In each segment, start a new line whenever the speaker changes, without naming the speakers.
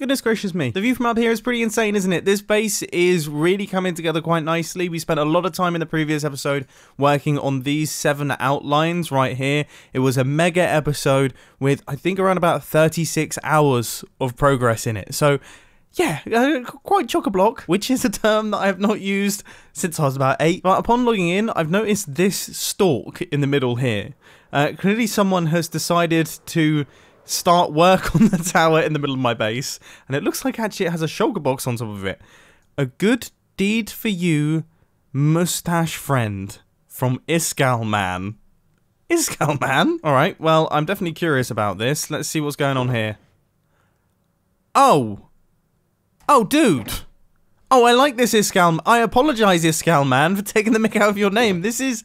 Goodness gracious me. The view from up here is pretty insane, isn't it? This base is really coming together quite nicely. We spent a lot of time in the previous episode working on these 7 outlines right here. It was a mega episode with, I think, around about 36 hours of progress in it. So, yeah, quite chock-a-block, which is a term that I have not used since I was about 8. But upon logging in, I've noticed this stalk in the middle here. Clearly someone has decided to start work on the tower in the middle of my base, and it looks like actually it has a shulker box on top of it. A good deed for you, mustache friend, from Iskalman. Iskalman? Alright, well, I'm definitely curious about this. Let's see what's going on here. Oh, dude. Oh, I like this Iskalman. I apologize, Iskalman, for taking the mick out of your name. This is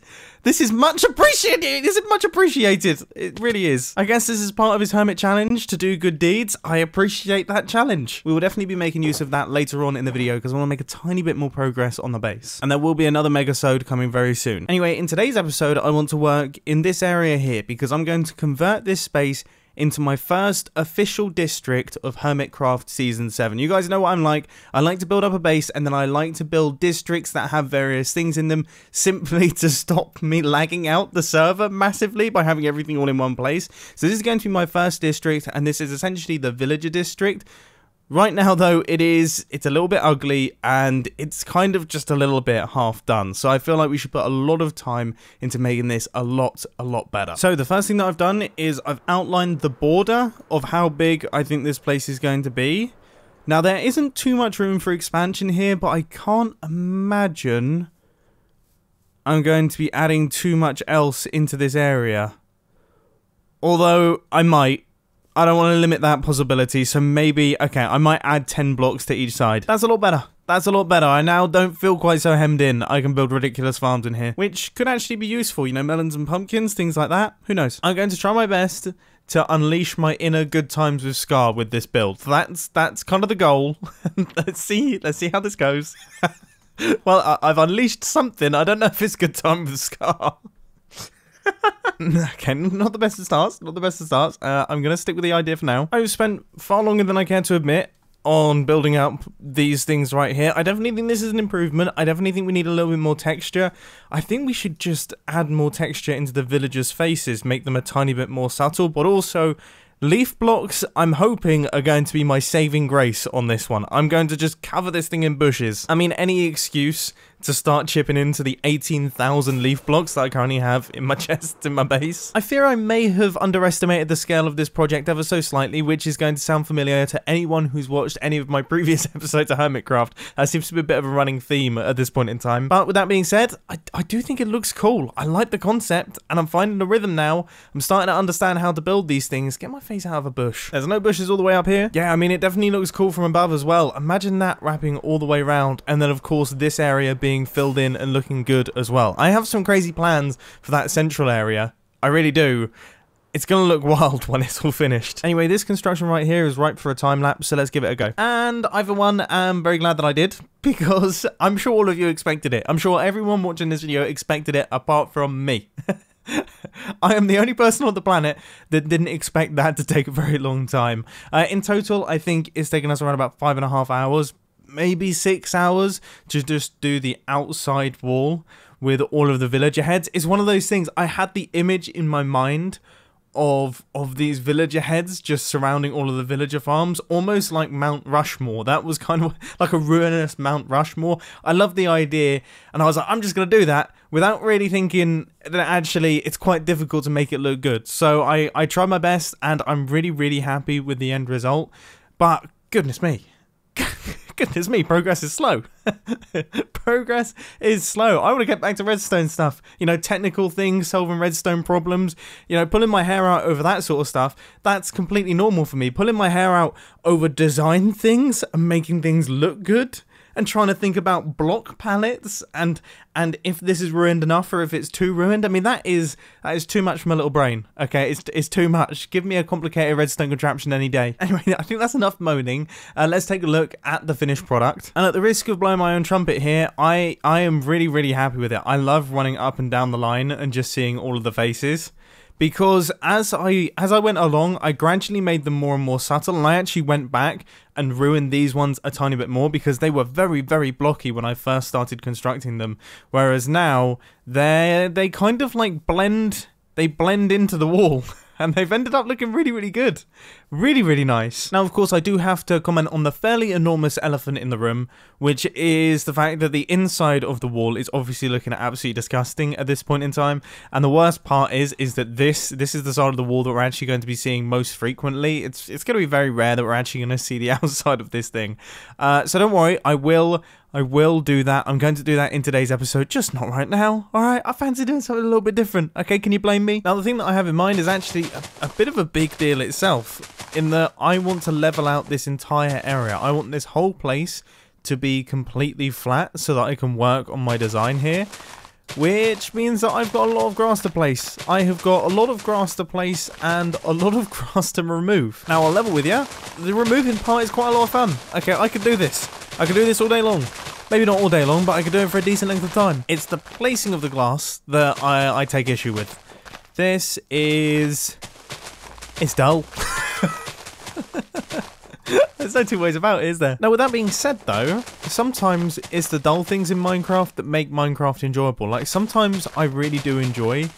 much appreciated. Is it much appreciated? It really is. I guess this is part of his hermit challenge to do good deeds. I appreciate that challenge. We will definitely be making use of that later on in the video because I want to make a tiny bit more progress on the base. And there will be another megasode coming very soon. Anyway, in today's episode, I want to work in this area here because I'm going to convert this space into my first official district of Hermitcraft Season 7. You guys know what I'm like. I like to build up a base and then I like to build districts that have various things in them simply to stop me lagging out the server massively by having everything all in one place. So this is going to be my first district and this is essentially the villager district. Right now, though, it's a little bit ugly and it's kind of just a little bit half done. So I feel like we should put a lot of time into making this a lot better. So the first thing that I've done is I've outlined the border of how big I think this place is going to be. Now, there isn't too much room for expansion here, but I can't imagine I'm going to be adding too much else into this area. Although I might. I don't want to limit that possibility, so maybe, okay, I might add 10 blocks to each side. That's a lot better. That's a lot better. I now don't feel quite so hemmed in. I can build ridiculous farms in here, which could actually be useful. You know, melons and pumpkins, things like that. Who knows? I'm going to try my best to unleash my inner good times with Scar with this build. That's kind of the goal. Let's see how this goes. Well, I've unleashed something. I don't know if it's good time with Scar. Okay, not the best of starts, I'm going to stick with the idea for now. I've spent far longer than I care to admit on building up these things right here. I definitely think this is an improvement. I definitely think we need a little bit more texture. I think we should just add more texture into the villagers' faces, make them a tiny bit more subtle, but also leaf blocks, I'm hoping, are going to be my saving grace on this one. I'm going to just cover this thing in bushes. I mean, any excuse to start chipping into the 18,000 leaf blocks that I currently have in my chest, in my base. I fear I may have underestimated the scale of this project ever so slightly, which is going to sound familiar to anyone who's watched any of my previous episodes of Hermitcraft. That seems to be a bit of a running theme at this point in time. But with that being said, I do think it looks cool. I like the concept, and I'm finding the rhythm now. I'm starting to understand how to build these things. Get my face out of a bush. There's no bushes all the way up here. Yeah, I mean, it definitely looks cool from above as well. Imagine that wrapping all the way around, and then, of course, this area being filled in and looking good as well. I have some crazy plans for that central area. I really do. It's gonna look wild when it's all finished. Anyway, this construction right here is ripe for a time lapse, so let's give it a go. And I, for one, am very glad that I did, because I'm sure all of you expected it. I'm sure everyone watching this video expected it, apart from me. I am the only person on the planet that didn't expect that to take a very long time. In total, I think it's taken us around about 5.5 hours, maybe 6 hours, to just do the outside wall with all of the villager heads. It's one of those things, I had the image in my mind of these villager heads just surrounding all of the villager farms, almost like Mount Rushmore. That was kind of like a ruinous Mount Rushmore. I love the idea, and I was like, I'm just going to do that without really thinking that actually it's quite difficult to make it look good. So I tried my best, and I'm really happy with the end result. But goodness me. Goodness me, progress is slow. Progress is slow. I want to get back to redstone stuff. You know, technical things, solving redstone problems. You know, pulling my hair out over that sort of stuff, that's completely normal for me. Pulling my hair out over design things and making things look good, and trying to think about block palettes and if this is ruined enough or if it's too ruined. I mean, that is too much for my little brain. Okay, it's too much. Give me a complicated redstone contraption any day. Anyway, I think that's enough moaning. Let's take a look at the finished product. And at the risk of blowing my own trumpet here, I am really happy with it. I love running up and down the line and just seeing all of the faces, because as I went along, I gradually made them more and more subtle, and I actually went back and ruined these ones a tiny bit more because they were very, very blocky when I first started constructing them. Whereas now they kind of like blend into the wall. And they've ended up looking really, really good. Really, really nice. Now, of course, I do have to comment on the fairly enormous elephant in the room, which is the fact that the inside of the wall is obviously looking absolutely disgusting at this point in time. And the worst part is that this is the side of the wall that we're actually going to be seeing most frequently. It's going to be very rare that we're actually going to see the outside of this thing. So don't worry, I will do that. I'm going to do that in today's episode, just not right now. Alright, I fancy doing something a little bit different. Okay, can you blame me? Now, the thing that I have in mind is actually a bit of a big deal itself, in that I want to level out this entire area. I want this whole place to be completely flat so that I can work on my design here. Which means that I've got a lot of grass to place. I have got a lot of grass to place and a lot of grass to remove. Now, I'll level with you. The removing part is quite a lot of fun. Okay, I can do this. I can do this all day long. Maybe not all day long, but I can do it for a decent length of time. It's the placing of the glass that I take issue with. This is... it's dull. There's no two ways about it, is there? Now, with that being said, though, sometimes it's the dull things in Minecraft that make Minecraft enjoyable. Like, sometimes I really do enjoy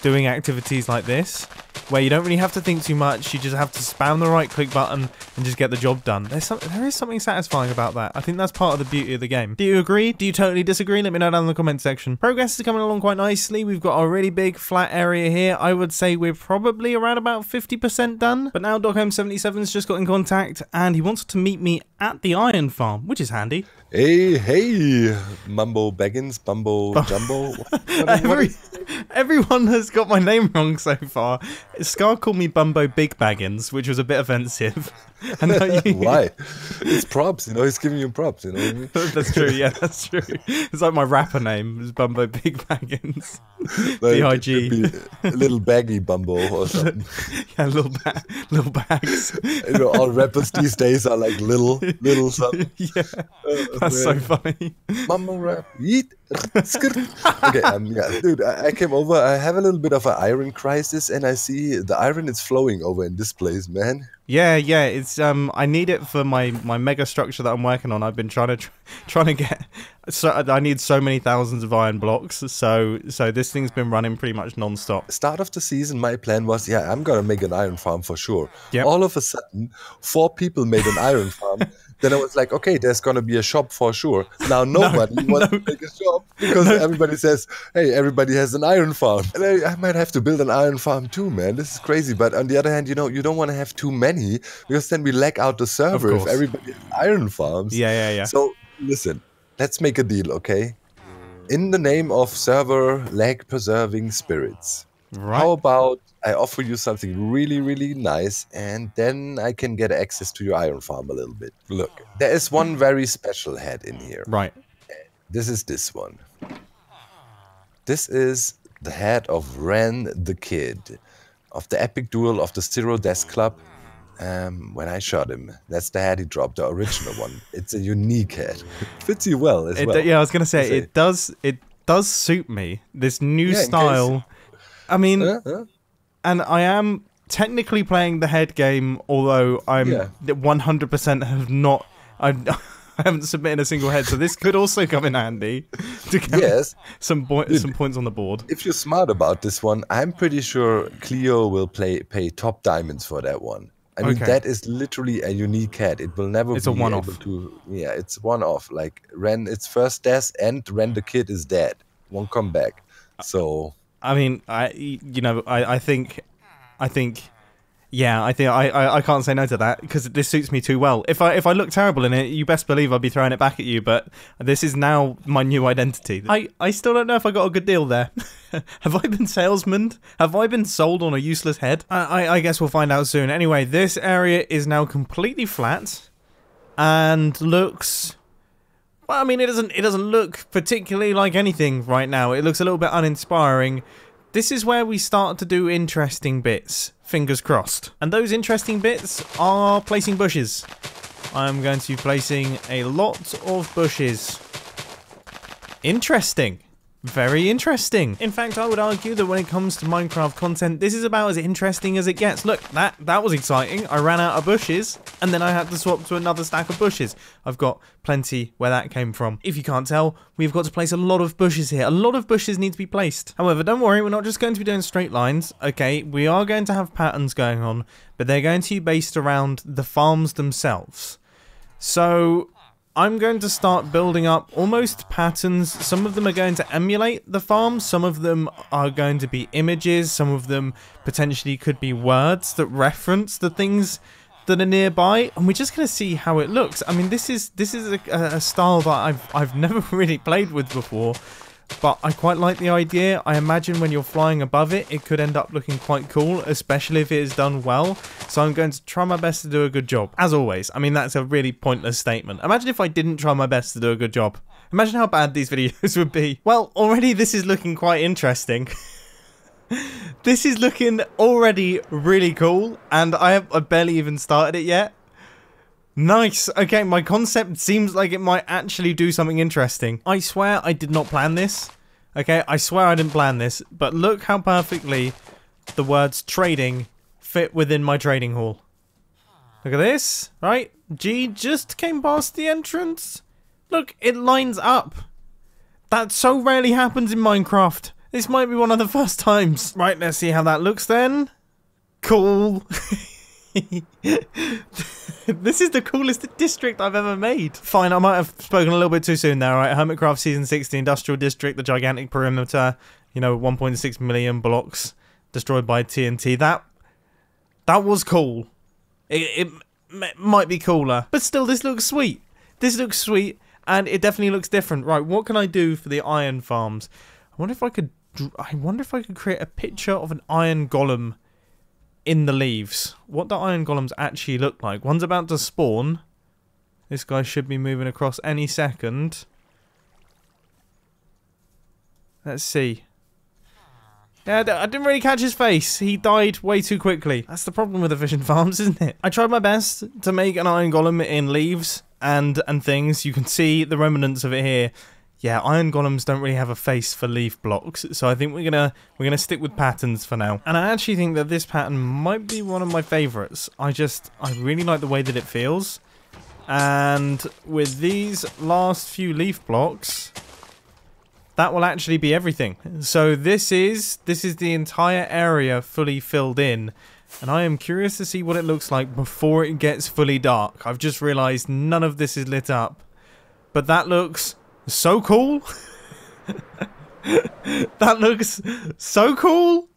doing activities like this, where you don't really have to think too much, you just have to spam the right click button and just get the job done. There is something satisfying about that. I think that's part of the beauty of the game. Do you agree? Do you totally disagree? Let me know down in the comment section. Progress is coming along quite nicely. We've got a really big flat area here. I would say we're probably around about 50% done. But now Dogholm77's just got in contact and he wants to meet me at the iron farm, which is handy.
Hey, Mumbo Baggins, Bumbo Jumbo.
Everyone has got my name wrong so far. Scar called me Bumbo Big Baggins, which was a bit offensive. And
why? It's props, you know, he's giving you props, you know what I mean?
That's true, yeah, that's true. It's like my rapper name is Bumbo Big Baggins. B-I-G.
Little baggy Bumbo or something.
Yeah, little bags.
You know, all rappers these days are like little something.
Yeah, that's so funny.
Mumbo rap, yeet. Okay, yeah, dude, I came over. I have a little bit of an iron crisis, and I see the iron is flowing over in this place, man.
Yeah, it's I need it for my mega structure that I'm working on. I've been trying to get. So I need so many thousands of iron blocks. So this thing's been running pretty much non-stop.
Start of the season, my plan was, yeah, I'm gonna make an iron farm for sure.
Yep.
All of a sudden, 4 people made an iron farm. Then I was like, okay, there's going to be a shop for sure. Now nobody wants to make a shop because everybody says, hey, everybody has an iron farm. And I might have to build an iron farm too, man. This is crazy. But on the other hand, you know, you don't want to have too many because then we lag out the server if everybody has iron farms.
Yeah.
So listen, let's make a deal, okay? In the name of server lag preserving spirits, how about I offer you something really, really nice, and then I can get access to your iron farm a little bit. Look, there is one very special head in here.
Right.
This is this one. This is the head of Ren the Kid, of the epic duel of the Zero Death Club. When I shot him, that's the head he dropped, the original one. It's a unique head. Fits you well as well.
Yeah, I was gonna say it does suit me. This new style. I mean. And I am technically playing the head game, although I'm 100% have not. I haven't submitted a single head, so this could also come in handy to get some points on the board.
If you're smart about this one, I'm pretty sure Cleo will pay top diamonds for that one. I mean, that is literally a unique head. It will never be able to. Yeah, it's one-off. Like Ren, it's first death, and Ren the Kid is dead. Won't come back. So.
I mean, I think I can't say no to that because this suits me too well. If I look terrible in it, you best believe I'll be throwing it back at you. But this is now my new identity. I still don't know if I got a good deal there. Have I been salesman? Have I been sold on a useless head? I guess we'll find out soon. Anyway, this area is now completely flat and looks. Well, I mean, it doesn't look particularly like anything right now. It looks a little bit uninspiring. This is where we start to do interesting bits. Fingers crossed. And those interesting bits are placing bushes. I'm going to be placing a lot of bushes. Interesting. very interesting. In fact, I would argue that when it comes to Minecraft content, this is about as interesting as it gets. Look, that was exciting. I ran out of bushes, and then I had to swap to another stack of bushes. I've got plenty where that came from. If you can't tell, we've got to place a lot of bushes here. A lot of bushes need to be placed. However, don't worry, we're not just going to be doing straight lines. Okay, we are going to have patterns going on, but they're going to be based around the farms themselves. So I'm going to start building up almost patterns. Some of them are going to emulate the farm. Some of them are going to be images. Some of them potentially could be words that reference the things that are nearby. And we're just going to see how it looks. I mean, this is a style that I've never really played with before. But I quite like the idea. I imagine when you're flying above it, it could end up looking quite cool, especially if it is done well. So I'm going to try my best to do a good job. As always, I mean, that's a really pointless statement. Imagine if I didn't try my best to do a good job. Imagine how bad these videos would be. Well, already this is looking quite interesting. This is looking already really cool, and I barely even started it yet. Nice. Okay, my concept seems like it might actually do something interesting. I swear I did not plan this. Okay, I swear I didn't plan this. But look how perfectly the words trading fit within my trading hall. Look at this, right? G just came past the entrance. Look, it lines up. That so rarely happens in Minecraft. This might be one of the first times. Right, let's see how that looks then. Cool. This is the coolest district I've ever made. Fine, I might have spoken a little bit too soon there, right? Hermitcraft Season 6, the Industrial District, the gigantic perimeter, you know, 1.6 million blocks destroyed by TNT. That was cool. It might be cooler. But still, this looks sweet. This looks sweet, and it definitely looks different. Right, what can I do for the iron farms? I wonder if I could create a picture of an iron golem in the leaves. What do iron golems actually look like? One's about to spawn. This guy should be moving across any second. Let's see. Yeah, I didn't really catch his face. He died way too quickly. That's the problem with efficient farms, isn't it? I tried my best to make an iron golem in leaves and things. You can see the remnants of it here. Yeah, iron golems don't really have a face for leaf blocks, so I think we're gonna stick with patterns for now. And I actually think that this pattern might be one of my favorites. I really like the way that it feels. And with these last few leaf blocks, that will actually be everything. So this is the entire area fully filled in. And I am curious to see what it looks like before it gets fully dark. I've just realized none of this is lit up. But that looks so cool. That looks so cool.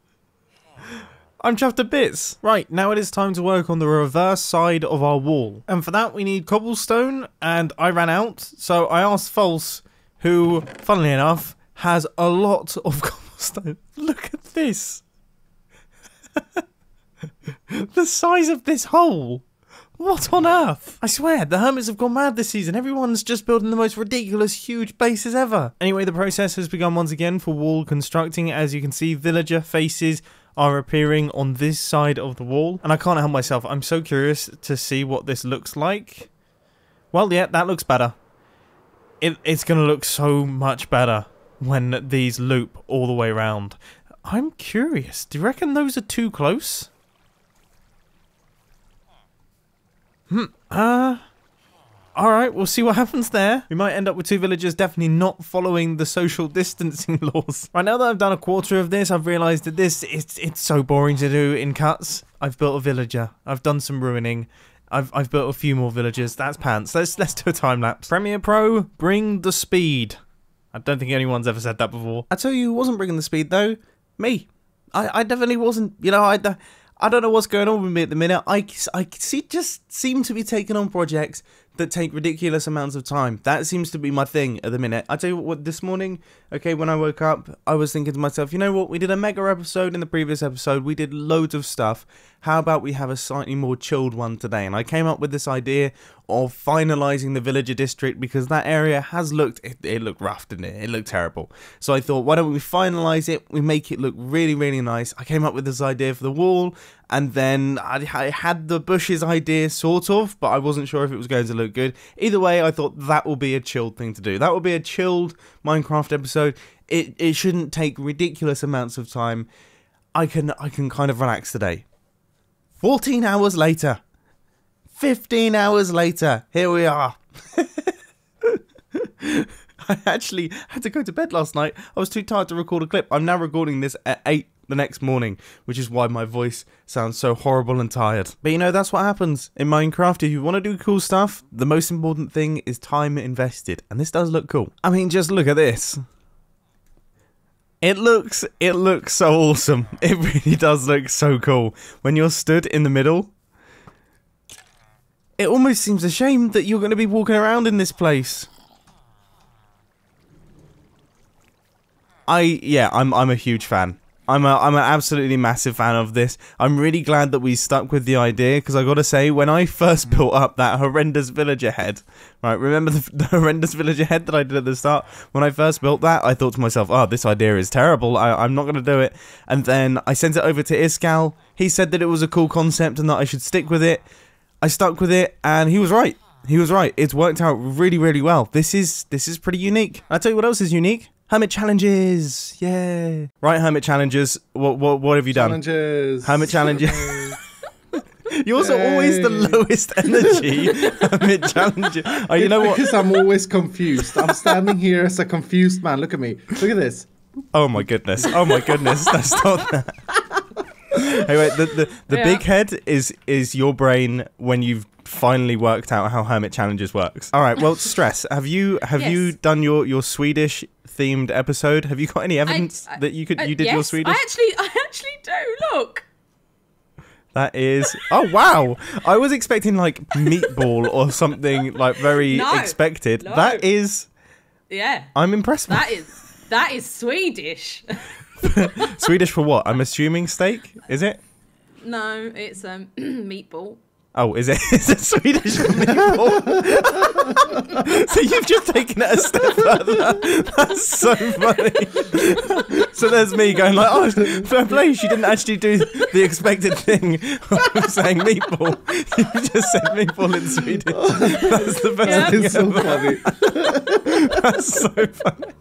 I'm chuffed to bits. Right, now it is time to work on the reverse side of our wall. And for that we need cobblestone, and I ran out. So I asked False, who, funnily enough, has a lot of cobblestone. Look at this. The size of this hole. What on earth? I swear, the hermits have gone mad this season. Everyone's just building the most ridiculous, huge bases ever. Anyway, the process has begun once again for wall constructing. As you can see, villager faces are appearing on this side of the wall. And I can't help myself. I'm so curious to see what this looks like. Well, yeah, that looks better. It's going to look so much better when these loop all the way around. I'm curious. Do you reckon those are too close? Alright, we'll see what happens there. We might end up with two villagers definitely not following the social distancing laws. Right, now that I've done a quarter of this, I've realised that it's so boring to do in cuts. I've built a villager. I've done some ruining. I've built a few more villagers. That's pants. Let's do a time lapse. Premiere Pro, bring the speed. I don't think anyone's ever said that before. I tell you who wasn't bringing the speed though. Me. I definitely wasn't. You know, I don't know what's going on with me at the minute. I just seem to be taking on projects that take ridiculous amounts of time. That seems to be my thing at the minute. I tell you what, this morning, okay, when I woke up, I was thinking to myself, you know what, we did a mega episode in the previous episode, we did loads of stuff. How about we have a slightly more chilled one today? And I came up with this idea of finalising the villager district because that area has looked, it looked rough, didn't it? It looked terrible. So I thought, why don't we finalise it? We make it look really, really nice. I came up with this idea for the wall, And then I had the bushes idea sort of, but I wasn't sure if it was going to look good. Either way, I thought that will be a chilled thing to do. That will be a chilled Minecraft episode. It shouldn't take ridiculous amounts of time. I can kind of relax today. 14 hours later. 15 hours later. Here we are. I actually had to go to bed last night. I was too tired to record a clip. I'm now recording this at 8 the next morning, which is why my voice sounds so horrible and tired. But you know, that's what happens in Minecraft. If you want to do cool stuff, the most important thing is time invested. And this does look cool. I mean, just look at this. It looks so awesome. It really does look so cool. When you're stood in the middle, it almost seems a shame that you're going to be walking around in this place. I'm a huge fan. I'm an absolutely massive fan of this. I'm really glad that we stuck with the idea, because I gotta say, when I first built up that horrendous villager head, right, remember the horrendous villager head that I did at the start? When I first built that, I thought to myself, oh, this idea is terrible, I'm not gonna do it. And then I sent it over to Iskall. He said that it was a cool concept and that I should stick with it. I stuck with it, and he was right. He was right. It's worked out really, really well. This is pretty unique. I'll tell you what else is unique. Hermit challenges, yeah. Right, hermit challenges. What have you done?
Challenges.
Hermit challenges. You're also always the lowest energy hermit challenges. Oh, you know what?
Because I'm always confused. I'm standing here as a confused man. Look at me. Look at this.
Oh my goodness. Oh my goodness. That's not that. Hey, wait. The big head is your brain when you've finally worked out how hermit challenges works. All right. Well, Stress. Have you done your Swedish themed episode? Have you got any evidence that you did your Swedish?
I actually do. Look.
That is... Oh, wow. I was expecting, like, meatball or something, like, very expected.
No.
That is...
Yeah.
I'm impressed with
that is Swedish.
Swedish for what? I'm assuming steak? Is it?
No, it's meatball.
Oh, is it? Is it Swedish for meatball? So you've just taken it a step further. That's so funny. So there's me going like, oh, fair play. She didn't actually do the expected thing of saying meatball. You just said meatball in Swedish. That's the best thing
It's so
ever.
funny.
That's so funny.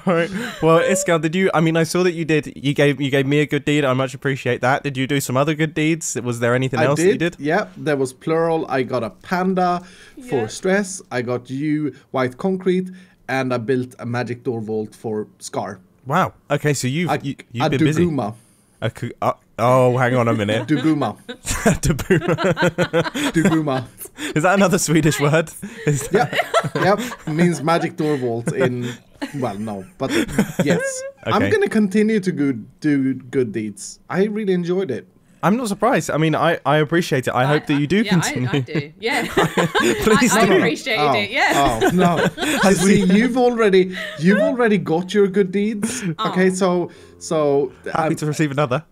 All right. Well, Iskall, did you? I mean, I saw that you did. You gave me a good deed. I much appreciate that. Did you do some other good deeds? Was there anything else that you did?
Yeah, there was plural. I got a panda for Stress. I got you white concrete, and I built a magic door vault for Scar.
Wow. Okay, so you've been busy.
Duguma.
Oh, hang on a minute.
Duguma. Duguma.
Is that another Swedish word?
Yep. Means magic door vault in... Well, no, but yes.
Okay.
I'm going to continue to do good deeds. I really enjoyed it.
I'm not surprised. I mean, I appreciate it. I hope that you do continue.
I do. Yeah.
Please
I
do.
appreciated it. Yeah.
Oh, no. You see, you've already got your good deeds.
Oh.
Okay, so
Happy to receive another.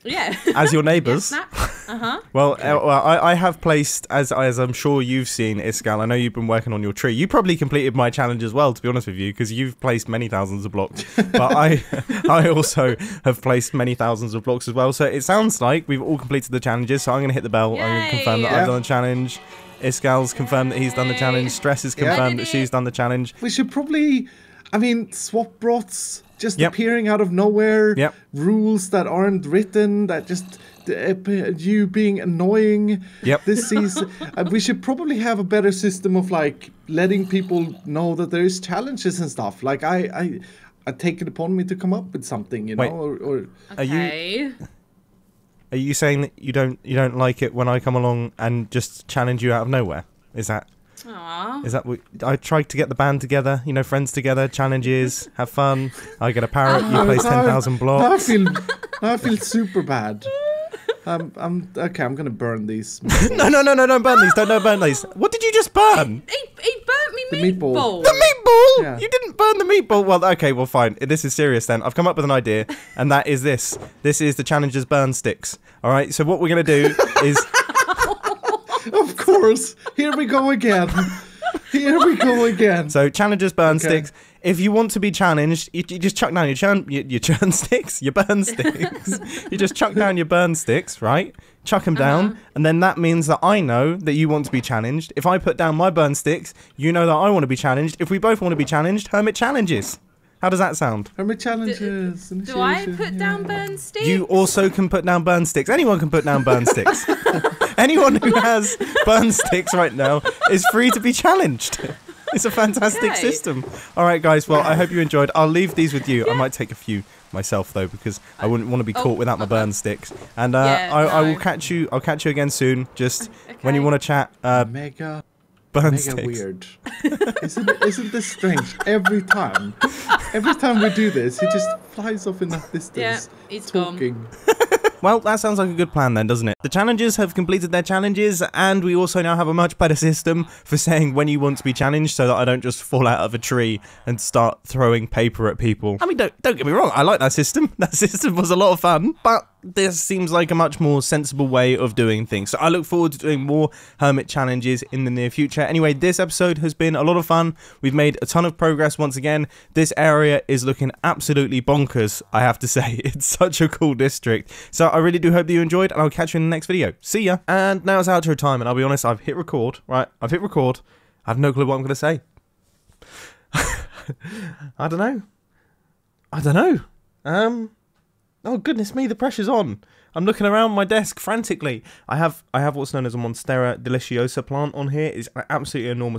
Yeah.
As your neighbours.
Uh-huh.
Well, I have placed, as I'm sure you've seen, Iskall, I know you've been working on your tree. You probably completed my challenge as well, to be honest with you, because you've placed many thousands of blocks. But I also have placed many thousands of blocks as well. So it sounds like we've all completed the challenges. So I'm going to hit the bell.
Yay.
I'm going to confirm that I've done the challenge. Iskall's confirmed that he's done the challenge. Stress has confirmed that she's done the challenge.
we should probably, swap brots just appearing out of nowhere.
Yep.
Rules that aren't written, that just you being annoying.
Yep.
This season, we should probably have a better system of like letting people know that there is challenges and stuff. Like I take it upon me to come up with something, you know.
Wait.
Or
Okay.
Are you saying that you don't like it when I come along and just challenge you out of nowhere? Is that what I tried to get the band together, friends together, challenges, have fun. I get a parrot, you place 10,000 blocks.
I feel super bad. I'm gonna burn these.
No, don't burn these. Don't burn these. What did you just burn?
He burnt me
The
meatball.
The meatball?
Yeah.
You didn't burn the meatball. Well, okay, well, fine. This is serious then. I've come up with an idea, and that is this. This is the challenger's burn sticks. All right, so what we're going to do is...
Of course. Here we go again.
So challenger's burn sticks. if you want to be challenged, you just chuck down your churn sticks, your burn sticks. You just chuck down your burn sticks, right? Chuck them down, and then that means that I know that you want to be challenged. If I put down my burn sticks, you know that I want to be challenged. If we both want to be challenged, Hermit challenges. How does that sound?
Hermit challenges.
Do I put down burn sticks?
You also can put down burn sticks. Anyone can put down burn sticks. Anyone who has burn sticks right now is free to be challenged. It's a fantastic
Okay.
system. All right, guys. Well, I hope you enjoyed. I'll leave these with you. I might take a few myself though, because I wouldn't want to be caught without my burn sticks. And I will catch you. I'll catch you again soon. Just when you
Okay.
want to chat.
Mega
Burn sticks.
weird. Isn't this strange? Every time we do this, he just flies off in that distance.
Yeah, he's gone.
talking.
Well, that sounds like a good plan then, doesn't it? The challengers have completed their challenges, and we also now have a much better system for saying when you want to be challenged, so that I don't just fall out of a tree and start throwing paper at people. I mean, don't get me wrong, I like that system. That system was a lot of fun, but this seems like a much more sensible way of doing things. So I look forward to doing more Hermit challenges in the near future. Anyway, this episode has been a lot of fun. We've made a ton of progress once again. This area is looking absolutely bonkers, I have to say. It's such a cool district. So I really do hope that you enjoyed, and I'll catch you in the next video. See ya. And now it's outro time, and I'll be honest, I've hit record, right? I've hit record. I have no clue what I'm going to say. I don't know. Oh goodness me, the pressure's on. I'm looking around my desk frantically. I have what's known as a Monstera deliciosa plant on here. It's an absolutely enormous